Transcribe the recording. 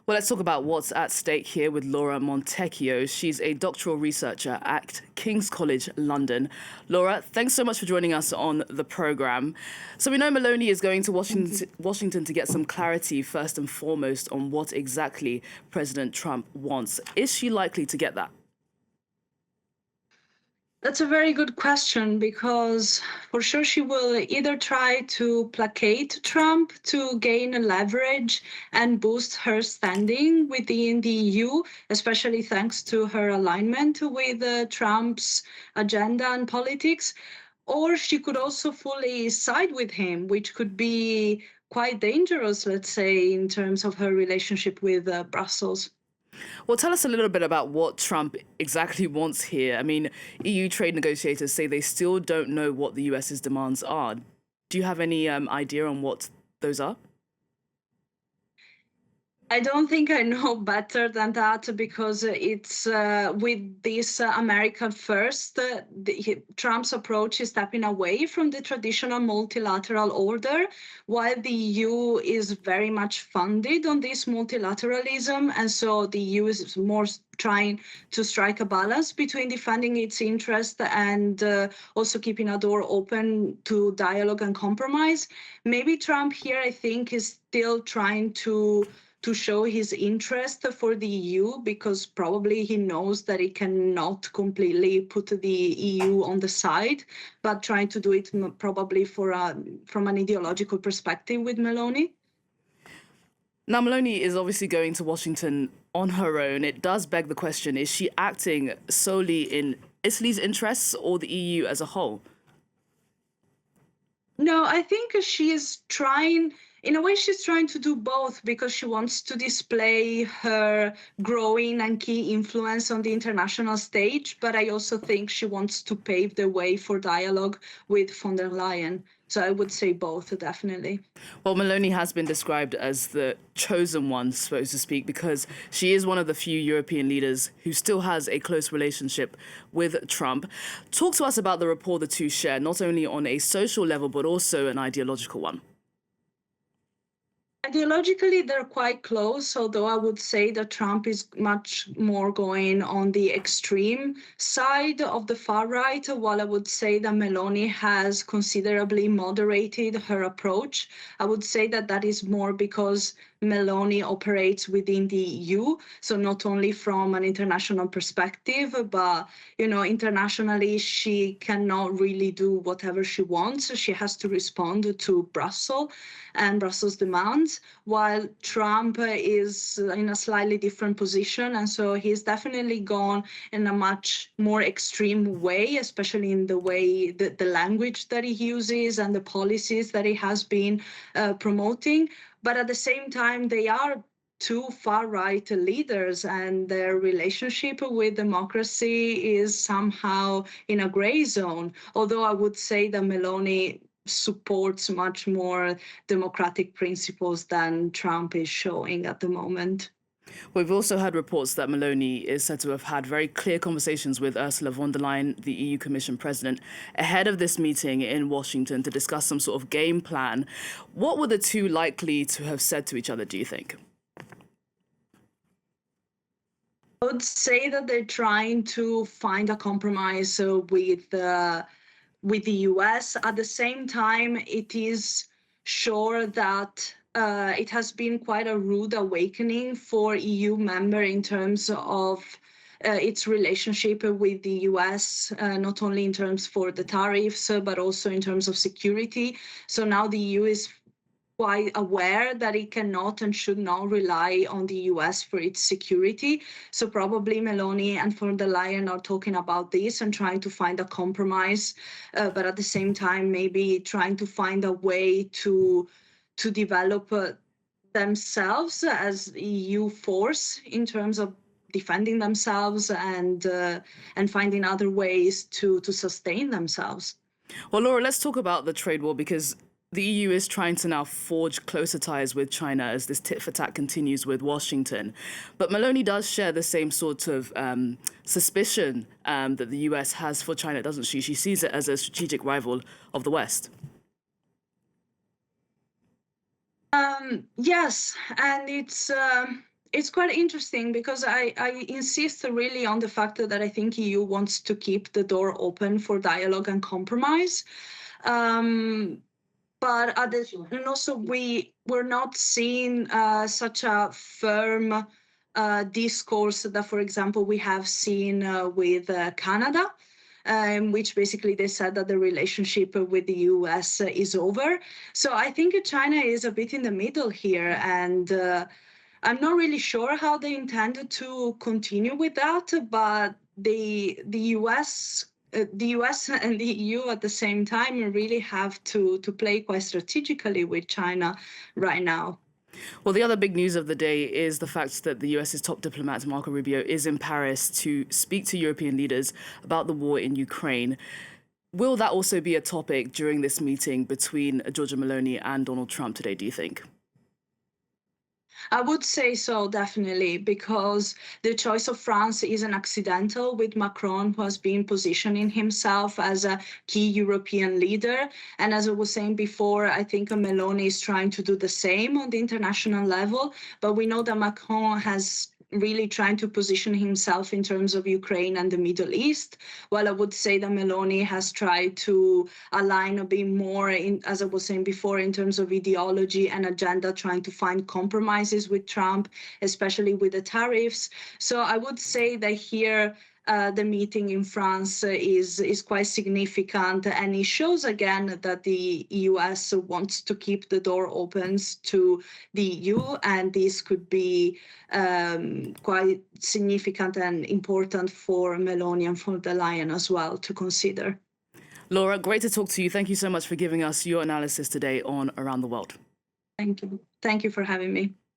Well, let's talk about what's at stake here with Laura Montecchio. She's a doctoral researcher at King's College London. Laura, thanks so much for joining us on the programme. So we know Meloni is going to Washington to get some clarity first and foremost on what exactly President Trump wants. Is she likely to get that? That's a very good question because for sure she will either try to placate Trump to gain leverage and boost her standing within the EU, especially thanks to her alignment with Trump's agenda and politics, or she could also fully side with him, which could be quite dangerous, let's say, in terms of her relationship with Brussels. Well, tell us a little bit about what Trump exactly wants here. I mean, EU trade negotiators say they still don't know what the US's demands are. Do you have any idea on what those are? I don't think I know better than that because it's with this American first, Trump's approach is stepping away from the traditional multilateral order, while the EU is very much funded on this multilateralism. And so the EU is more trying to strike a balance between defending its interest and also keeping a door open to dialogue and compromise. Maybe Trump here, I think, is still trying to show his interest for the EU because probably he knows that he cannot completely put the EU on the side, but trying to do it probably from an ideological perspective with Meloni. Now, Meloni is obviously going to Washington on her own. It does beg the question, is she acting solely in Italy's interests or the EU as a whole? No, I think she is trying, in a way, she's trying to do both because she wants to display her growing and key influence on the international stage. But I also think she wants to pave the way for dialogue with von der Leyen. So I would say both, definitely. Well, Meloni has been described as the chosen one, so to speak, because she is one of the few European leaders who still has a close relationship with Trump. Talk to us about the rapport the two share, not only on a social level, but also an ideological one. Ideologically, they're quite close, although I would say that Trump is much more going on the extreme side of the far right, while I would say that Meloni has considerably moderated her approach. I would say that that is more because Meloni operates within the EU, so not only from an international perspective, but internationally she cannot really do whatever she wants. She has to respond to Brussels and Brussels demands, while Trump is in a slightly different position, and so he's definitely gone in a much more extreme way, especially in the way that the language that he uses and the policies that he has been promoting. But at the same time, they are two far-right leaders, and their relationship with democracy is somehow in a gray zone. Although I would say that Meloni supports much more democratic principles than Trump is showing at the moment. We've also had reports that Meloni is said to have had very clear conversations with Ursula von der Leyen, the EU Commission President, ahead of this meeting in Washington to discuss some sort of game plan. What were the two likely to have said to each other, do you think? I would say that they're trying to find a compromise with the US. At the same time, it is sure that it has been quite a rude awakening for EU member in terms of its relationship with the US, not only in terms for the tariffs, but also in terms of security. So now the EU is quite aware that it cannot and should not rely on the US for its security. So probably Meloni and von der Leyen are talking about this and trying to find a compromise, but at the same time, maybe trying to find a way to develop themselves as EU force in terms of defending themselves and finding other ways to sustain themselves. Well, Laura, let's talk about the trade war because the EU is trying to now forge closer ties with China as this tit-for-tat continues with Washington. But Meloni does share the same sort of suspicion that the US has for China, doesn't she? She sees it as a strategic rival of the West. Yes, and it's quite interesting because I insist really on the fact that I think EU wants to keep the door open for dialogue and compromise. But and also we're not seeing such a firm discourse that, for example, we have seen with Canada, in which basically they said that the relationship with the US is over. So I think China is a bit in the middle here, and I'm not really sure how they intend to continue with that, but the US. The US and the EU at the same time really have to play quite strategically with China right now. Well, the other big news of the day is the fact that the US's top diplomat, Marco Rubio, is in Paris to speak to European leaders about the war in Ukraine. Will that also be a topic during this meeting between Giorgia Meloni and Donald Trump today, do you think? I would say so, definitely, because the choice of France isn't accidental, with Macron, who has been positioning himself as a key European leader. And as I was saying before, I think Meloni is trying to do the same on the international level. But we know that Macron has really trying to position himself in terms of Ukraine and the Middle East, while I would say that Meloni has tried to align a bit more, as I was saying before, in terms of ideology and agenda, trying to find compromises with Trump, especially with the tariffs. So I would say that here the meeting in France is quite significant, and it shows again that the US wants to keep the door open to the EU, and this could be quite significant and important for Meloni and von der Leyen as well to consider. Laura, great to talk to you. Thank you so much for giving us your analysis today on Around the World. Thank you. Thank you for having me.